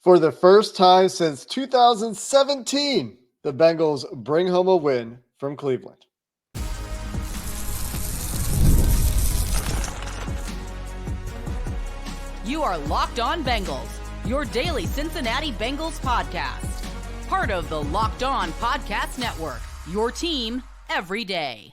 For the first time since 2017, the Bengals bring home a win from Cleveland. You are Locked On Bengals, your daily Cincinnati Bengals podcast. Part of the Locked On Podcast Network, your team every day.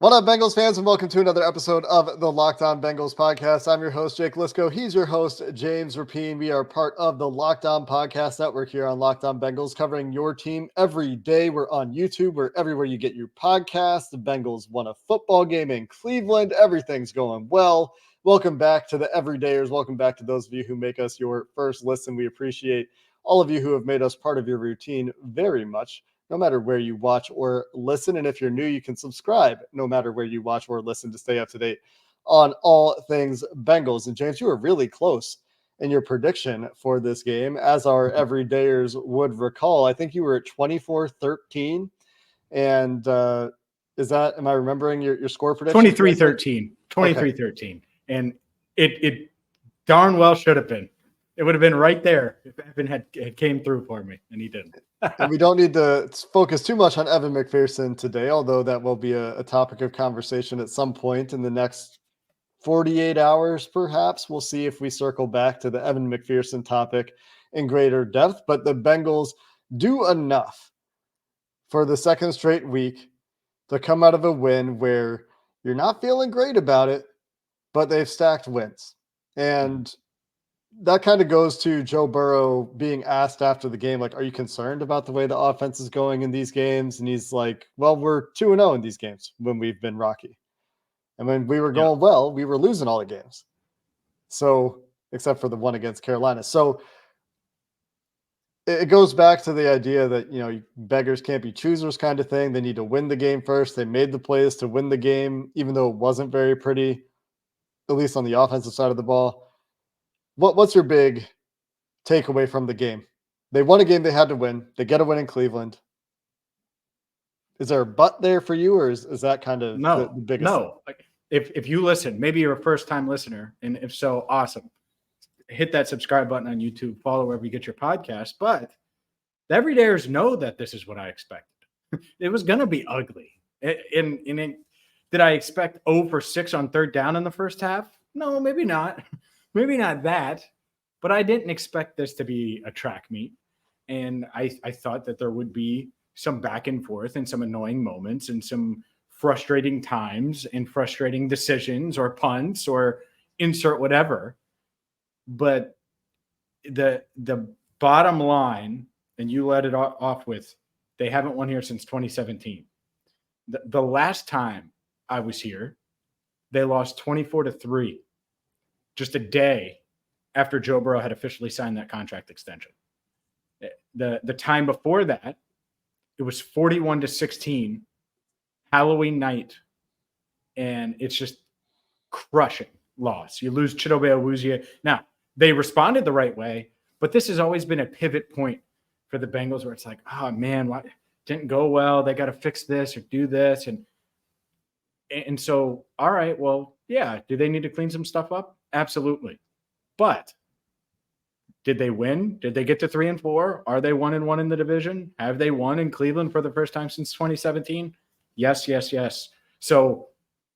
What up, Bengals fans, and welcome to another episode of the Locked On Bengals podcast. I'm your host, Jake Liscow. He's your host, James Rapien. We are part of the Locked On Podcast Network here on Locked On Bengals, covering your team every day. We're on YouTube. We're everywhere you get your podcast. The Bengals won a football game in Cleveland. Everything's going well. Welcome back to the everydayers. Welcome back to those of you who make us your first listen. We appreciate all of you who have made us part of your routine very much, no matter where you watch or listen. And if you're new, you can subscribe no matter where you watch or listen to stay up to date on all things Bengals. And James, you were really close in your prediction for this game, as our everydayers would recall. I think you were at 24-13. And am I remembering your score prediction? 23-13. 23-13. And it darn well should have been. It would have been right there if Evan had came through for me, and he didn't. And we don't need to focus too much on Evan McPherson today, although that will be a topic of conversation at some point in the next 48 hours, perhaps. We'll see if we circle back to the Evan McPherson topic in greater depth. But the Bengals do enough for the second straight week to come out of a win where you're not feeling great about it, but they've stacked wins. And that kind of goes to Joe Burrow being asked after the game, like, are you concerned about the way the offense is going in these games? And he's like, well, we're 2-0 in these games when we've been rocky. And when we were going well, we were losing all the games. So, except for the one against Carolina. So it goes back to the idea that, beggars can't be choosers kind of thing. They need to win the game first. They made the plays to win the game, even though it wasn't very pretty, at least on the offensive side of the ball. What's your big takeaway from the game? They won a game they had to win. They get a win in Cleveland. Is there a but there for you, or is that kind of the biggest? No. Like, if you listen, maybe you're a first-time listener, and if so, awesome. Hit that subscribe button on YouTube, follow wherever you get your podcast. But the everydayers know that this is what I expected. It was going to be ugly. Did I expect 0 for 6 on third down in the first half? No, maybe not. Maybe not that, but I didn't expect this to be a track meet. And I thought that there would be some back and forth and some annoying moments and some frustrating times and frustrating decisions or punts or insert whatever. But the bottom line, and you let it off with, they haven't won here since 2017. The last time I was here, they lost 24-3. Just a day after Joe Burrow had officially signed that contract extension. The time before that, it was 41-16, Halloween night, and it's just crushing loss. You lose Chidobe Awuzie. Now, they responded the right way, but this has always been a pivot point for the Bengals where it's like, oh, man, why didn't go well? They got to fix this or do this. And so, all right, well, yeah, do they need to clean some stuff up? Absolutely. But did they win? Did they get to 3-4? Are they 1-1 in the division? Have they won in Cleveland for the first time since 2017? Yes. So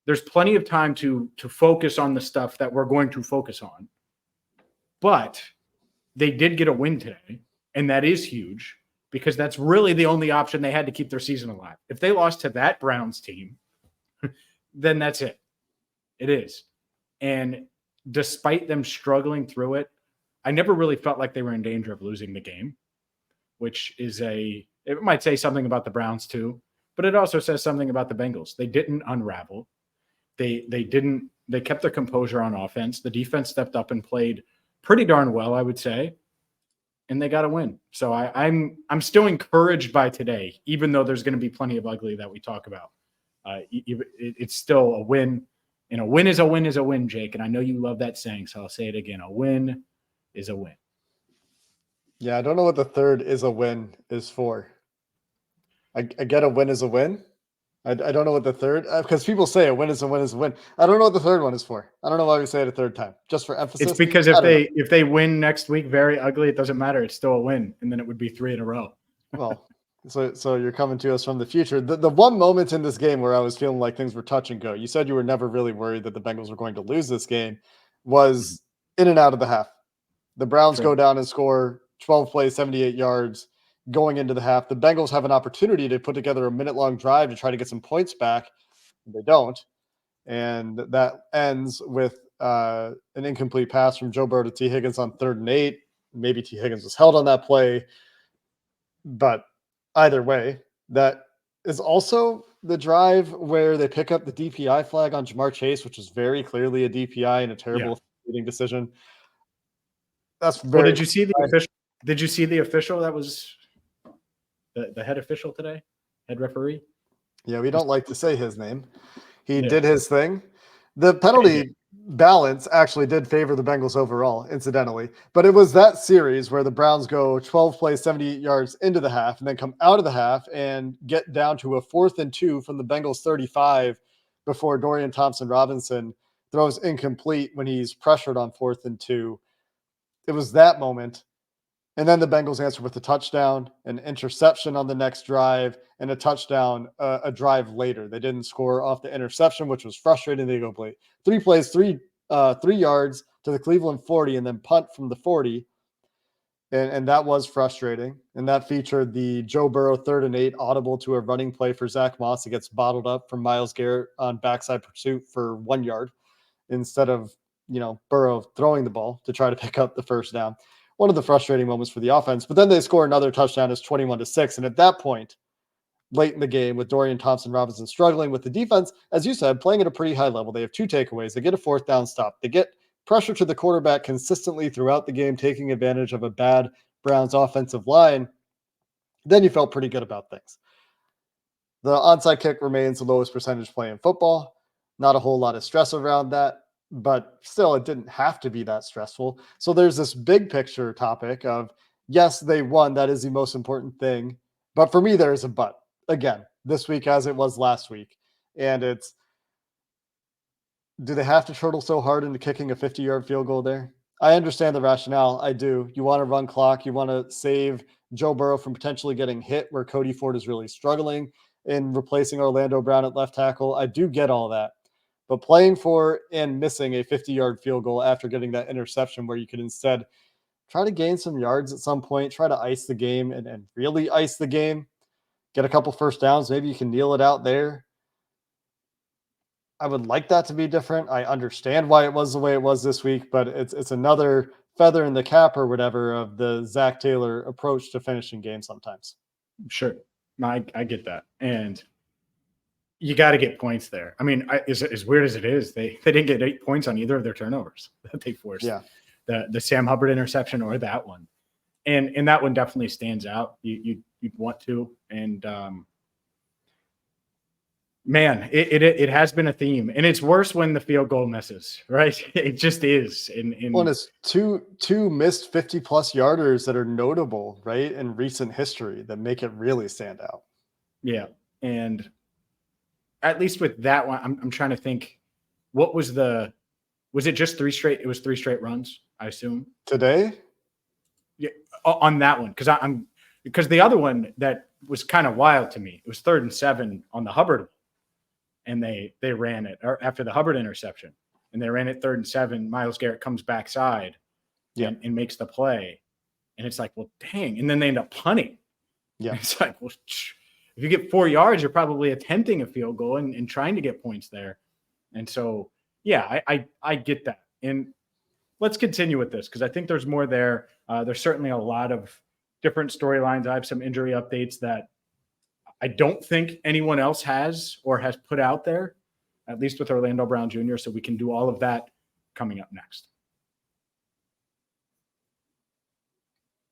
there's plenty of time to focus on the stuff that we're going to focus on. But they did get a win today, and that is huge because that's really the only option they had to keep their season alive. If they lost to that Browns team, then that's it. It is. And despite them struggling through it, I never really felt like they were in danger of losing the game, which is it might say something about the Browns too, but it also says something about the Bengals. They didn't unravel. They kept their composure on offense. The defense stepped up and played pretty darn well, I would say, and they got a win. So I'm still encouraged by today, even though there's going to be plenty of ugly that we talk about. It's still a win. And a win is a win is a win, Jake. And I know you love that saying, so I'll say it again. A win is a win. Yeah, I don't know what the third is a win is for. I get a win is a win. I don't know what the third, because people say a win is a win is a win. I don't know what the third one is for. I don't know why we say it a third time, just for It's emphasis. because I don't know. if they win next week very ugly, it doesn't matter. It's still a win, and then it would be 3 in a row. Well, so you're coming to us from the future. The one moment in this game where I was feeling like things were touch and go. You said you were never really worried that the Bengals were going to lose this game. Was in and out of the half. The Browns Sure. go down and score 12 plays, 78 yards going into the half. The Bengals have an opportunity to put together a minute-long drive to try to get some points back. They don't. And that ends with an incomplete pass from Joe Burrow to T. Higgins on 3rd and 8. Maybe T. Higgins was held on that play. But either way, that is also the drive where they pick up the DPI flag on Jamar Chase, which is very clearly a DPI and a terrible decision. That's very. Well, did you see the official? Did you see the official that was the head official today, head referee? Yeah, we don't like to say his name. He Yeah. did his thing. The penalty balance actually did favor the Bengals overall, incidentally. But it was that series where the Browns go 12 plays, 78 yards into the half, and then come out of the half and get down to a 4th and 2 from the Bengals 35 before Dorian Thompson-Robinson throws incomplete when he's pressured on 4th and 2. It was that moment. And then the Bengals answer with a touchdown, an interception on the next drive, and a touchdown a drive later. They didn't score off the interception, which was frustrating. They go play 3 plays, 3 yards to the Cleveland 40, and then punt from the 40. And that was frustrating. And that featured the Joe Burrow 3rd and 8 audible to a running play for Zach Moss. It gets bottled up from Myles Garrett on backside pursuit for 1 yard instead of, Burrow throwing the ball to try to pick up the first down. One of the frustrating moments for the offense, but then they score another touchdown. It's 21-6. And at that point, late in the game with Dorian Thompson-Robinson struggling with the defense, as you said, playing at a pretty high level, they have 2 takeaways. They get a 4th down stop. They get pressure to the quarterback consistently throughout the game, taking advantage of a bad Browns offensive line. Then you felt pretty good about things. The onside kick remains the lowest percentage play in football. Not a whole lot of stress around that, but still, it didn't have to be that stressful. So there's this big picture topic of, yes, they won. That is the most important thing. But for me, there is a but. Again, this week as it was last week. And it's, do they have to turtle so hard into kicking a 50-yard field goal there? I understand the rationale. I do. You want to run clock. You want to save Joe Burrow from potentially getting hit where Cody Ford is really struggling in replacing Orlando Brown at left tackle. I do get all that. But playing for and missing a 50-yard field goal after getting that interception where you could instead try to gain some yards at some point, try to ice the game and really ice the game, get a couple first downs. Maybe you can kneel it out there. I would like that to be different. I understand why it was the way it was this week, but it's another feather in the cap or whatever of the Zach Taylor approach to finishing games sometimes. Sure. I get that. And you got to get points there. I mean, as weird as it is, they didn't get 8 points on either of their turnovers that they forced. Yeah. The Sam Hubbard interception or that one. And that one definitely stands out. You'd want to. And man, it has been a theme. And it's worse when the field goal misses, right? It just is. Well, and it's two missed 50-plus yarders that are notable, right, in recent history that make it really stand out. Yeah. And at least with that one, I'm trying to think, what was it just 3 straight? It was 3 straight runs, I assume. Today? Yeah, on that one. Because the other one that was kind of wild to me, it was 3rd and 7 on the Hubbard. And they ran it after the Hubbard interception. And they ran it 3rd and 7. Myles Garrett comes backside and makes the play. And it's like, well, dang. And then they end up punting. Yeah. It's like, well, if you get 4 yards, you're probably attempting a field goal and trying to get points there. And so, yeah, I get that. And let's continue with this because I think there's more there. There's certainly a lot of different storylines. I have some injury updates that I don't think anyone else has or has put out there, at least with Orlando Brown Jr. So we can do all of that coming up next.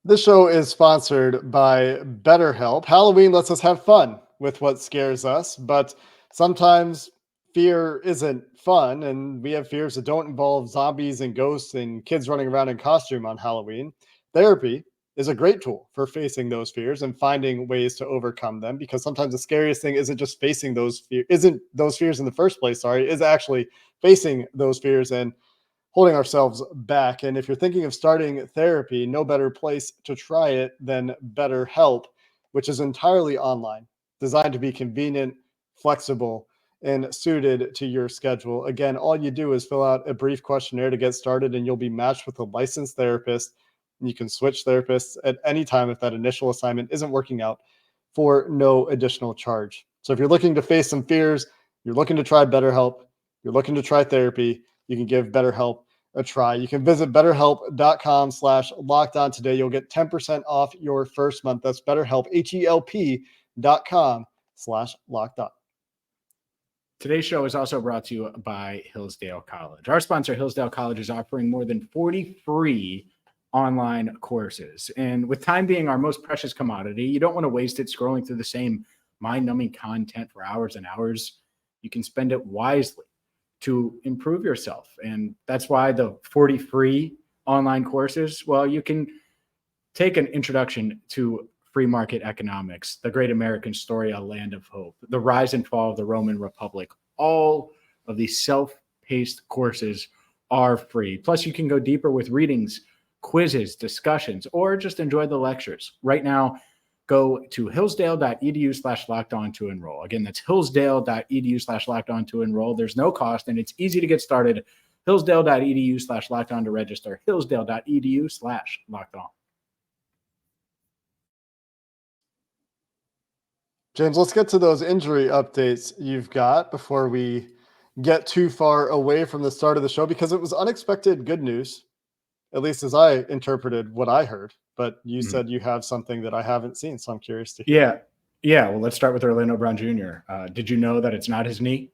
This show is sponsored by BetterHelp. Halloween lets us have fun with what scares us, but sometimes fear isn't fun, and we have fears that don't involve zombies and ghosts and kids running around in costume on Halloween. Therapy is a great tool for facing those fears and finding ways to overcome them, because sometimes the scariest thing isn't just facing those fears in the first place, is actually facing those fears and holding ourselves back. And if you're thinking of starting therapy, no better place to try it than BetterHelp, which is entirely online, designed to be convenient, flexible, and suited to your schedule. Again, all you do is fill out a brief questionnaire to get started, and you'll be matched with a licensed therapist. And you can switch therapists at any time if that initial assignment isn't working out, for no additional charge. So if you're looking to face some fears, you're looking to try BetterHelp, you're looking to try therapy, you can give BetterHelp a try. You can visit betterhelp.com/lockedon today. You'll get 10% off your first month. That's BetterHelp, HELP.com/lockedon. Today's show is also brought to you by Hillsdale College. Our sponsor, Hillsdale College, is offering more than 40 free online courses. And with time being our most precious commodity, you don't want to waste it scrolling through the same mind-numbing content for hours and hours. You can spend it wisely to improve yourself. And that's why the 40 free online courses, well, you can take an introduction to free market economics, the great American story, A Land of Hope, the rise and fall of the Roman Republic. All of these self-paced courses are free. Plus, you can go deeper with readings, quizzes, discussions, or just enjoy the lectures. Right now, go to hillsdale.edu/lockedon to enroll. Again, that's hillsdale.edu/lockedon to enroll. There's no cost, and it's easy to get started. Hillsdale.edu/lockedon to register. Hillsdale.edu/lockedon. James, let's get to those injury updates you've got before we get too far away from the start of the show, because it was unexpected good news, at least as I interpreted what I heard. But you said you have something that I haven't seen, so I'm curious to hear. Yeah. Well, let's start with Orlando Brown Jr. Did you know that it's not his knee?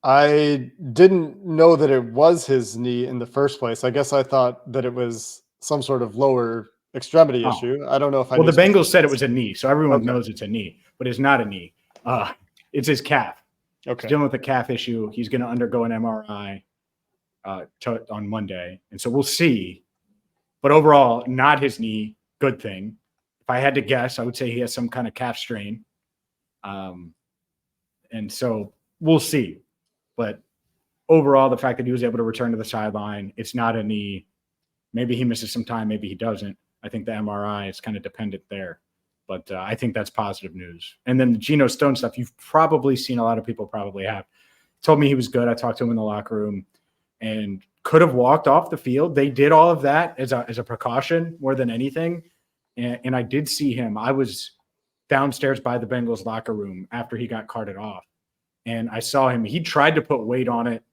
I didn't know that it was his knee in the first place. I guess I thought that it was some sort of lower extremity issue. I don't know if I Well, knew the Bengals specifics. said it was a knee, so everyone Okay. knows it's a knee, but it's not a knee. It's his calf. Okay. He's dealing with a calf issue. He's going to undergo an MRI on Monday, and so we'll see. But overall, not his knee. Good thing. If I had to guess, I would say he has some kind of calf strain. And so we'll see. But overall, the fact that he was able to return to the sideline, it's not a knee. Maybe he misses some time. Maybe he doesn't. I think the MRI is kind of dependent there. But I think that's positive news. And then the Geno Stone stuff, you've probably seen, a lot of people probably have. Told me he was good. I talked to him in the locker room and could have walked off the field. They did all of that as a precaution more than anything. And I did see him. I was downstairs by the Bengals locker room after he got carted off. And I saw him. He tried to put weight on it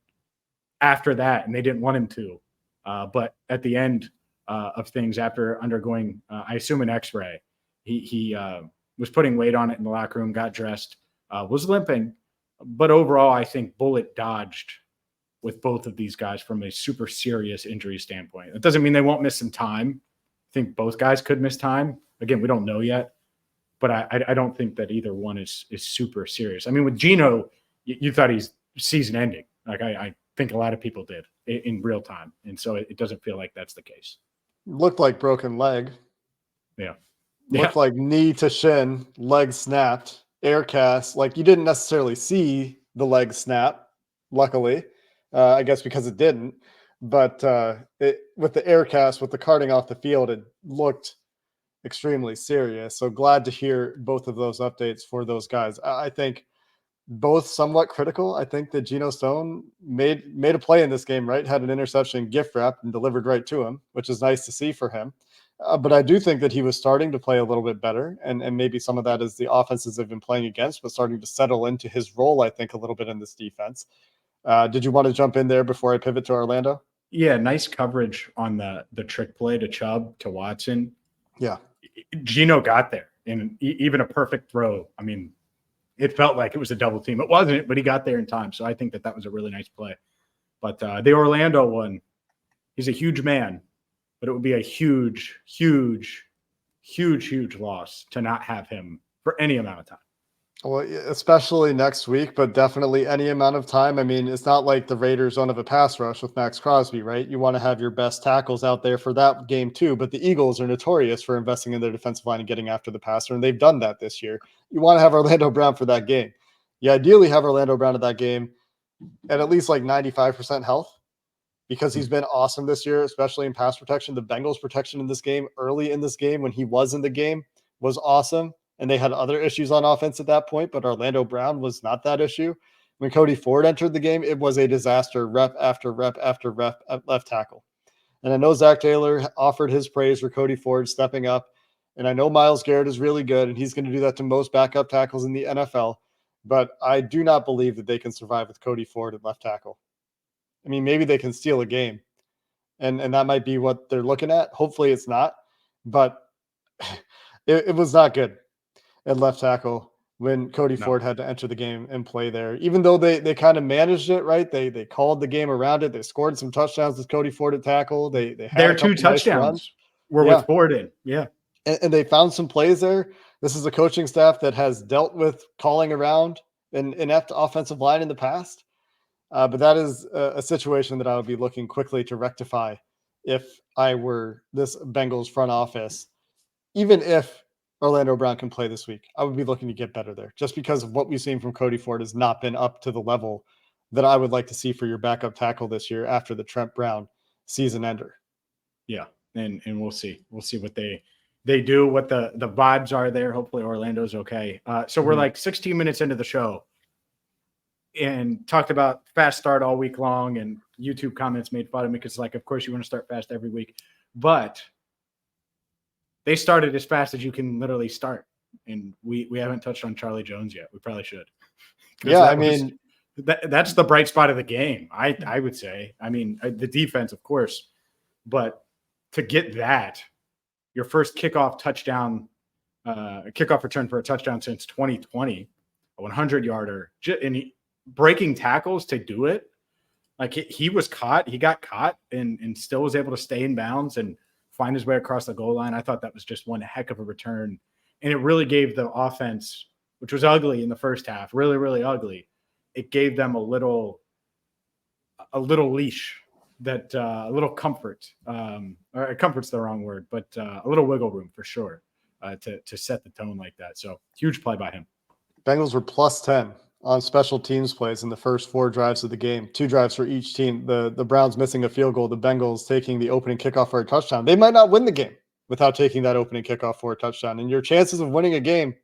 after that, and they didn't want him to. But at the end of things, after undergoing, I assume, an x-ray, he was putting weight on it in the locker room, got dressed, was limping. But overall, I think bullet dodged with both of these guys from a super serious injury standpoint. It doesn't mean they won't miss some time. I think both guys could miss time. Again, we don't know yet. But I don't think that either one is super serious. I mean, with Geno, you thought he's season ending. Like I think a lot of people did in real time. And so it doesn't feel like that's the case. Looked like broken leg. Yeah. Looked like knee to shin, leg snapped, air cast. Like, you didn't necessarily see the leg snap, luckily, I guess because it didn't. But with the air cast, with the carting off the field, it looked extremely serious. So glad to hear both of those updates for those guys. I think both somewhat critical. I think that Geno Stone made a play in this game, right? Had an interception gift wrapped and delivered right to him, which is nice to see for him. But I do think that he was starting to play a little bit better. And maybe some of that is the offenses they've been playing against, but starting to settle into his role, I think, a little bit in this defense. Did you want to jump in there before I pivot to Orlando? Yeah, nice coverage on the trick play to Chubb, to Watson. Yeah. Geno got there, and even a perfect throw. I mean, it felt like it was a double team. It wasn't, but he got there in time. So I think that was a really nice play. But the Orlando one, he's a huge man, but it would be a huge, huge, huge, huge loss to not have him for any amount of time. Well, especially next week, but definitely any amount of time. I mean, it's not like the Raiders don't have a pass rush with Max Crosby, right? You want to have your best tackles out there for that game too. But the Eagles are notorious for investing in their defensive line and getting after the passer, and they've done that this year. You want to have Orlando Brown for that game. You ideally have Orlando Brown at that game at least like 95% health because he's been awesome this year, especially in pass protection. The Bengals' protection in this game, early in this game when he was in the game, was awesome. And they had other issues on offense at that point, but Orlando Brown was not that issue. When Cody Ford entered the game, it was a disaster, rep after rep after rep at left tackle. And I know Zach Taylor offered his praise for Cody Ford stepping up. And I know Myles Garrett is really good, and he's going to do that to most backup tackles in the NFL. But I do not believe that they can survive with Cody Ford at left tackle. I mean, maybe they can steal a game, and that might be what they're looking at. Hopefully it's not, but it was not good at left tackle when Cody Ford had to enter the game and play there. Even though they kind of managed it, right? They called the game around it. They scored some touchdowns with Cody Ford at tackle. They had Their a couple two touchdowns nice runs. were with Ford in. Yeah. And they found some plays there. This is a coaching staff that has dealt with calling around an inept offensive line in the past. But that is a situation that I would be looking quickly to rectify if I were this Bengals front office. Even if Orlando Brown can play this week, I would be looking to get better there just because of what we've seen from Cody Ford has not been up to the level that I would like to see for your backup tackle this year after the Trent Brown season ender. Yeah. And we'll see. We'll see what they do, what the vibes are there. Hopefully Orlando's okay. So we're like 16 minutes into the show and talked about fast start all week long, and YouTube comments made fun of me because, like, of course you want to start fast every week, but they started as fast as you can literally start. And we haven't touched on Charlie Jones yet. We probably should. Yeah, I mean, that's the bright spot of the game. I would say, I mean, the defense, of course, but to get that, your first kickoff touchdown, kickoff return for a touchdown since 2020, a 100-yarder, and breaking tackles to do it. Like he got caught and still was able to stay in bounds and find his way across the goal line. I thought that was just one heck of a return. And it really gave the offense, which was ugly in the first half, really, really ugly. It gave them a little leash, that a little comfort, or comfort's the wrong word, but a little wiggle room for sure to set the tone like that. So huge play by him. Bengals were plus 10 on special teams plays in the first 4 drives of the game, 2 drives for each team. The Browns missing a field goal, the Bengals taking the opening kickoff for a touchdown. They might not win the game without taking that opening kickoff for a touchdown. And your chances of winning a game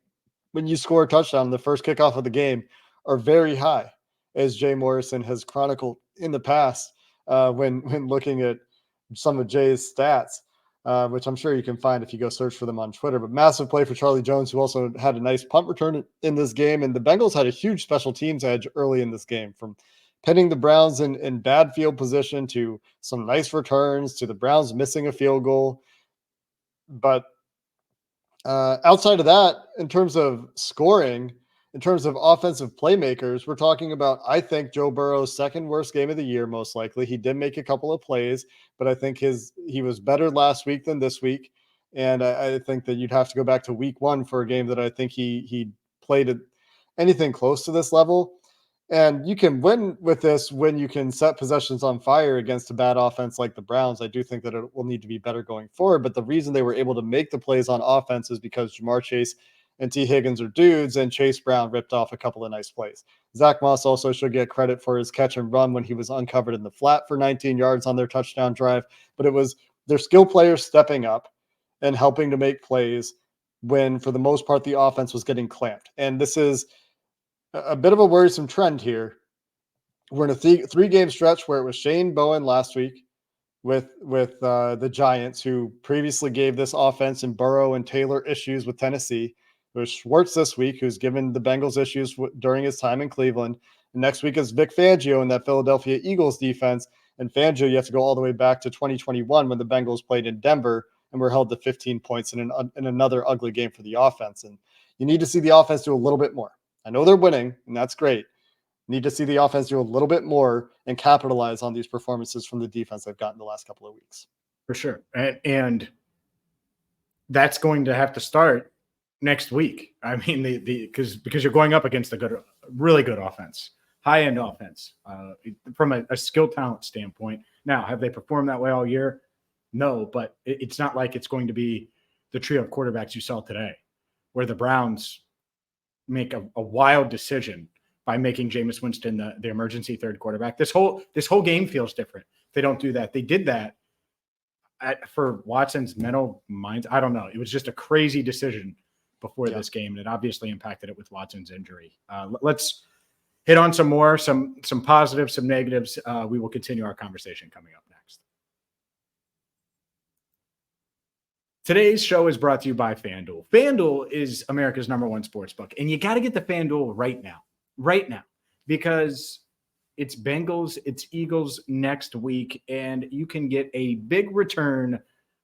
when you score a touchdown in the first kickoff of the game are very high, as Jay Morrison has chronicled in the past when looking at some of Jay's stats. Which I'm sure you can find if you go search for them on Twitter. But massive play for Charlie Jones, who also had a nice punt return in this game. And the Bengals had a huge special teams edge early in this game, from pinning the Browns in bad field position to some nice returns to the Browns missing a field goal. But outside of that, in terms of scoring, in terms of offensive playmakers, we're talking about, I think, Joe Burrow's second worst game of the year, most likely. He did make a couple of plays, but I think he was better last week than this week. And I think that you'd have to go back to week 1 for a game that I think he played at anything close to this level. And you can win with this when you can set possessions on fire against a bad offense like the Browns. I do think that it will need to be better going forward. But the reason they were able to make the plays on offense is because Jamar Chase and T. Higgins are dudes, and Chase Brown ripped off a couple of nice plays. Zach Moss also should get credit for his catch and run when he was uncovered in the flat for 19 yards on their touchdown drive. But it was their skill players stepping up and helping to make plays when, for the most part, the offense was getting clamped. And this is a bit of a worrisome trend here. We're in a 3-game stretch where it was Shane Bowen last week with the Giants, who previously gave this offense and Burrow and Taylor issues with Tennessee. It was Schwartz this week, who's given the Bengals issues during his time in Cleveland. And next week is Vic Fangio in that Philadelphia Eagles defense. And Fangio, you have to go all the way back to 2021 when the Bengals played in Denver and were held to 15 points in another ugly game for the offense. And you need to see the offense do a little bit more. I know they're winning, and that's great. Need to see the offense do a little bit more and capitalize on these performances from the defense they've gotten the last couple of weeks. For sure. And that's going to have to start next week. I mean, because you're going up against a really good offense, high end offense, from a skill talent standpoint. Now, have they performed that way all year? No, but it's not like it's going to be the trio of quarterbacks you saw today, where the Browns make a wild decision by making Jameis Winston the emergency third quarterback. This whole game feels different. They don't do that. They did that for Watson's mental minds. I don't know. It was just a crazy decision before this game, and it obviously impacted it with Watson's injury. Let's hit on some more, some positives, some negatives. We will continue our conversation coming up next. Today's show is brought to you by FanDuel. FanDuel is America's #1 sports book, and you got to get the FanDuel right now, because it's Bengals, it's Eagles next week, and you can get a big return,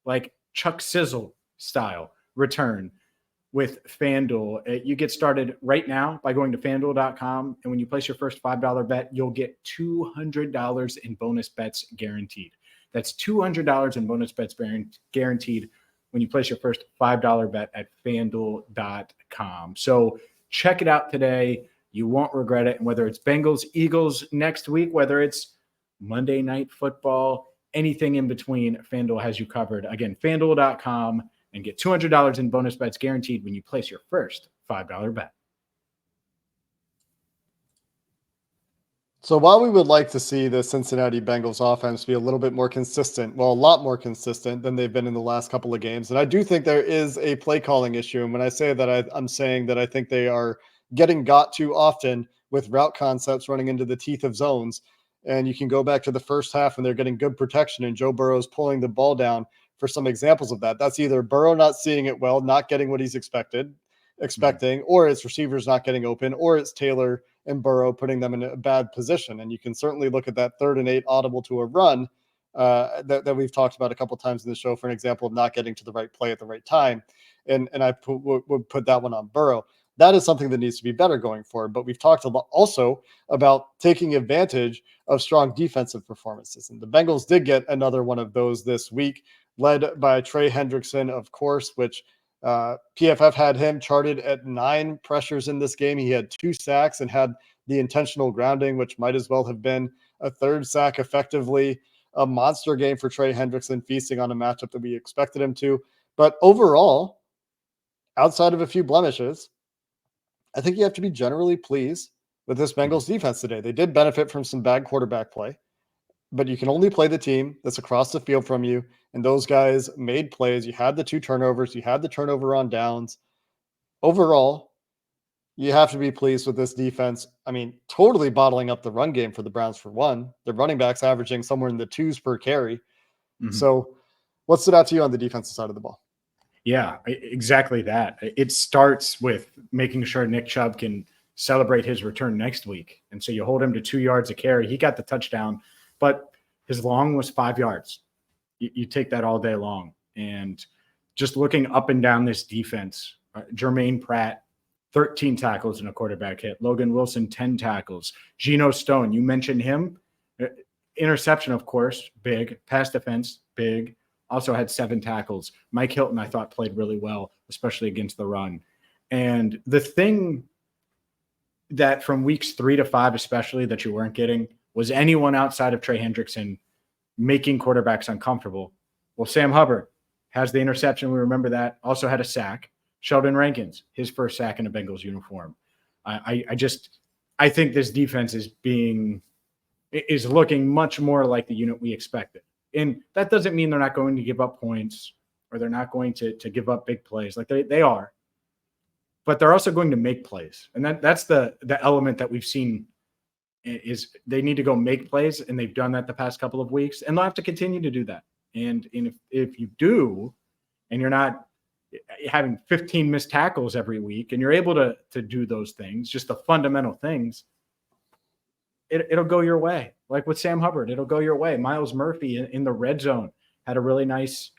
like Chuck Sizzle style return with FanDuel. You get started right now by going to FanDuel.com, and when you place your first $5 bet, you'll get $200 in bonus bets guaranteed. That's $200 in bonus bets guaranteed when you place your first $5 bet at FanDuel.com. So check it out today. You won't regret it. And whether it's Bengals, Eagles next week, whether it's Monday Night Football, anything in between, FanDuel has you covered. Again, FanDuel.com, and get $200 in bonus bets guaranteed when you place your first $5 bet. So while we would like to see the Cincinnati Bengals offense be a little bit more consistent, well, a lot more consistent than they've been in the last couple of games, and I do think there is a play calling issue. And when I say that, I'm saying that I think they are getting got too often with route concepts running into the teeth of zones. And you can go back to the first half when they're getting good protection and Joe Burrow's pulling the ball down for some examples of that. That's either Burrow not seeing it well, not getting what he's expecting, or it's receivers not getting open, or it's Taylor and Burrow putting them in a bad position. And you can certainly look at that 3rd and 8 audible to a run that we've talked about a couple of times in the show for an example of not getting to the right play at the right time. And I would put that one on Burrow. That is something that needs to be better going forward. But we've talked also about taking advantage of strong defensive performances. And the Bengals did get another one of those this week, led by Trey Hendrickson, of course, which PFF had him charted at 9 pressures in this game. He had 2 sacks and had the intentional grounding, which might as well have been a 3rd sack effectively. A monster game for Trey Hendrickson, feasting on a matchup that we expected him to. But overall, outside of a few blemishes, I think you have to be generally pleased with this Bengals defense today. They did benefit from some bad quarterback play, but you can only play the team that's across the field from you. And those guys made plays. You had the 2 turnovers. You had the turnover on downs. Overall, you have to be pleased with this defense. I mean, totally bottling up the run game for the Browns for one. The running backs averaging somewhere in the 2s per carry. Mm-hmm. So what stood out to you on the defensive side of the ball? Yeah, exactly that. It starts with making sure Nick Chubb can celebrate his return next week. And so you hold him to 2 yards a carry. He got the touchdown, but his long was 5 yards. You take that all day long. And just looking up and down this defense, Jermaine Pratt, 13 tackles and a quarterback hit. Logan Wilson, 10 tackles. Geno Stone, you mentioned him. Interception, of course, big. Pass defense, big. Also had 7 tackles. Mike Hilton, I thought, played really well, especially against the run. And the thing that from weeks 3 to 5, especially, that you weren't getting was anyone outside of Trey Hendrickson making quarterbacks uncomfortable. Well, Sam Hubbard has the interception. We remember that. Also had a sack. Sheldon Rankins, his first sack in a Bengals uniform. I think this defense is looking much more like the unit we expected. And that doesn't mean they're not going to give up points or they're not going to give up big plays. Like they are. But they're also going to make plays. And that's the element that we've seen is they need to go make plays, and they've done that the past couple of weeks, and they'll have to continue to do that. And if you do, and you're not having 15 missed tackles every week, and you're able to do those things, just the fundamental things, it'll go your way. Like with Sam Hubbard, it'll go your way. Miles Murphy in the red zone had a really nice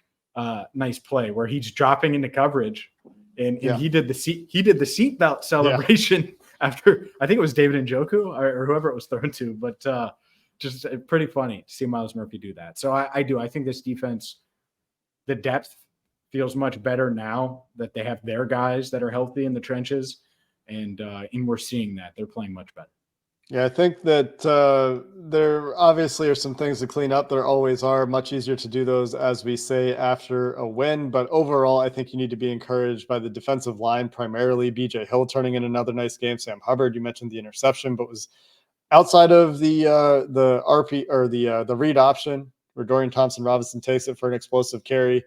play where he's dropping into coverage, and he did the seatbelt celebration after, I think it was David Njoku or whoever it was thrown to, but just pretty funny to see Miles Murphy do that. So I think this defense, the depth feels much better now that they have their guys that are healthy in the trenches. And we're seeing that they're playing much better. Yeah, I think that there obviously are some things to clean up. There always are. Much easier to do those, as we say, after a win. But overall, I think you need to be encouraged by the defensive line, primarily BJ Hill turning in another nice game. Sam Hubbard, you mentioned the interception, but was outside of the RP or the read option where Dorian Thompson Robinson takes it for an explosive carry.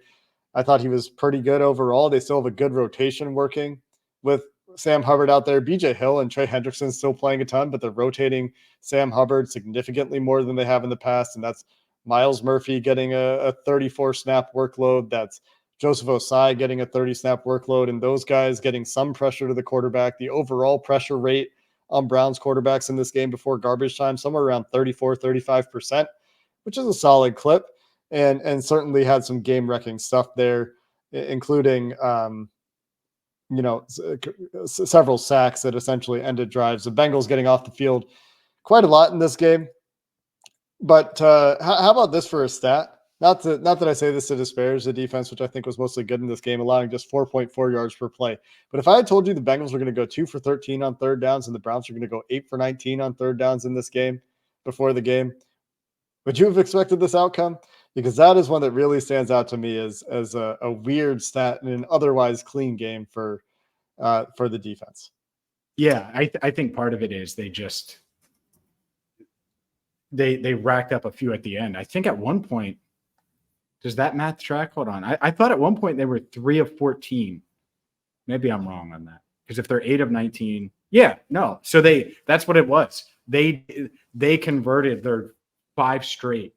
I thought he was pretty good overall. They still have a good rotation working with Sam Hubbard out there. BJ Hill and Trey Hendrickson still playing a ton, but they're rotating Sam Hubbard significantly more than they have in the past. And that's Miles Murphy getting a 34 snap workload. That's Joseph Osai getting a 30 snap workload, and those guys getting some pressure to the quarterback. The overall pressure rate on Browns quarterbacks in this game before garbage time, somewhere around 34-35%, which is a solid clip, and certainly had some game-wrecking stuff there, including several sacks that essentially ended drives. The Bengals getting off the field quite a lot in this game. But how about this for a stat? Not that I say this to disparage the defense, which I think was mostly good in this game, allowing just 4.4 yards per play. But if I had told you the Bengals were going to go 2 for 13 on third downs and the Browns were going to go 8 for 19 on third downs in this game before the game, would you have expected this outcome? Because that is one that really stands out to me as a weird stat in an otherwise clean game for the defense. Yeah, I think part of it is they just they racked up a few at the end. I think at one point, does that math track? Hold on. I thought at one point they were 3 of 14. Maybe I'm wrong on that. Because if they're 8 of 19, yeah, no. So that's what it was. They converted their 5 straight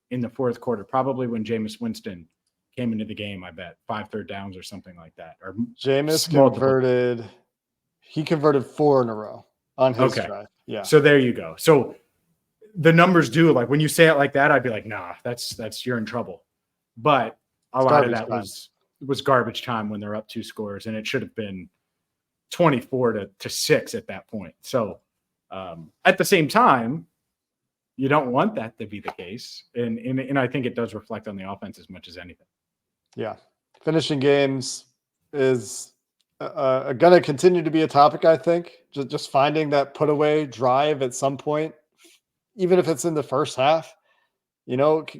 in the fourth quarter, probably when Jameis Winston came into the game, I bet 5 third downs or something like that. Or Jameis converted 4 in a row on his drive. Yeah. So there you go. So the numbers do, like, when you say it like that, I'd be like, nah, that's you're in trouble. But a lot of that was garbage time when they're up 2 scores, and it should have been 24 to 6 at that point. So at the same time, you don't want that to be the case. And I think it does reflect on the offense as much as anything. Yeah. Finishing games is going to continue to be a topic, I think. Just finding that put away drive at some point, even if it's in the first half,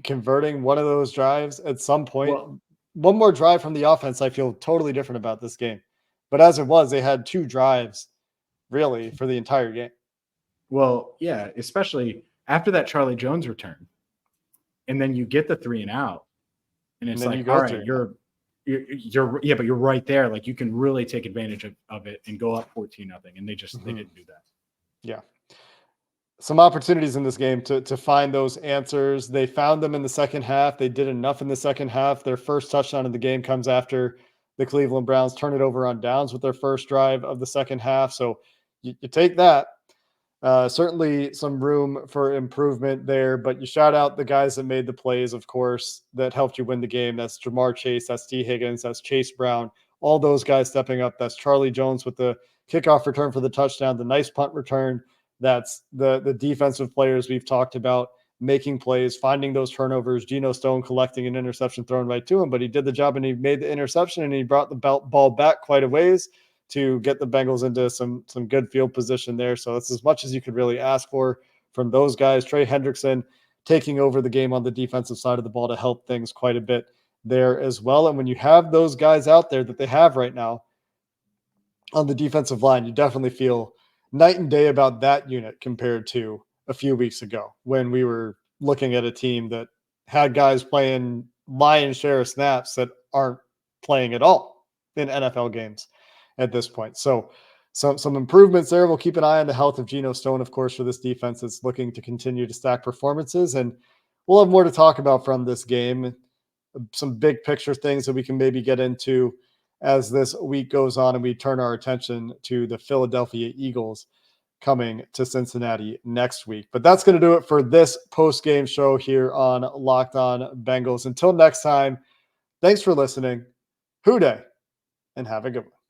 converting one of those drives at some point. Well, one more drive from the offense, I feel totally different about this game. But as it was, they had 2 drives really for the entire game. Well, yeah, especially after that Charlie Jones return, and then you get the 3 and out, and it's like, all right, you're but you're right there. Like, you can really take advantage of it and go up 14-0, and they didn't do that. Yeah. Some opportunities in this game to find those answers. They found them in the second half. They did enough in the second half. Their first touchdown in the game comes after the Cleveland Browns turn it over on downs with their first drive of the second half. So you take that. Certainly some room for improvement there, but you shout out the guys that made the plays, of course, that helped you win the game. That's Jamar Chase, that's T. Higgins, that's Chase Brown, all those guys stepping up. That's Charlie Jones with the kickoff return for the touchdown, the nice punt return. That's the defensive players we've talked about making plays, finding those turnovers. Geno Stone collecting an interception thrown right to him, but he did the job and he made the interception and he brought the ball back quite a ways to get the Bengals into some good field position there. So that's as much as you could really ask for from those guys. Trey Hendrickson taking over the game on the defensive side of the ball to help things quite a bit there as well. And when you have those guys out there that they have right now on the defensive line, you definitely feel night and day about that unit compared to a few weeks ago when we were looking at a team that had guys playing lion's share of snaps that aren't playing at all in NFL games at this point. So some improvements there. We'll keep an eye on the health of Geno Stone, of course, for this defense that's looking to continue to stack performances. And we'll have more to talk about from this game, some big picture things that we can maybe get into as this week goes on and we turn our attention to the Philadelphia Eagles coming to Cincinnati next week. But that's going to do it for this post-game show here on Locked On Bengals. Until next time, thanks for listening. Hoo day, and have a good one.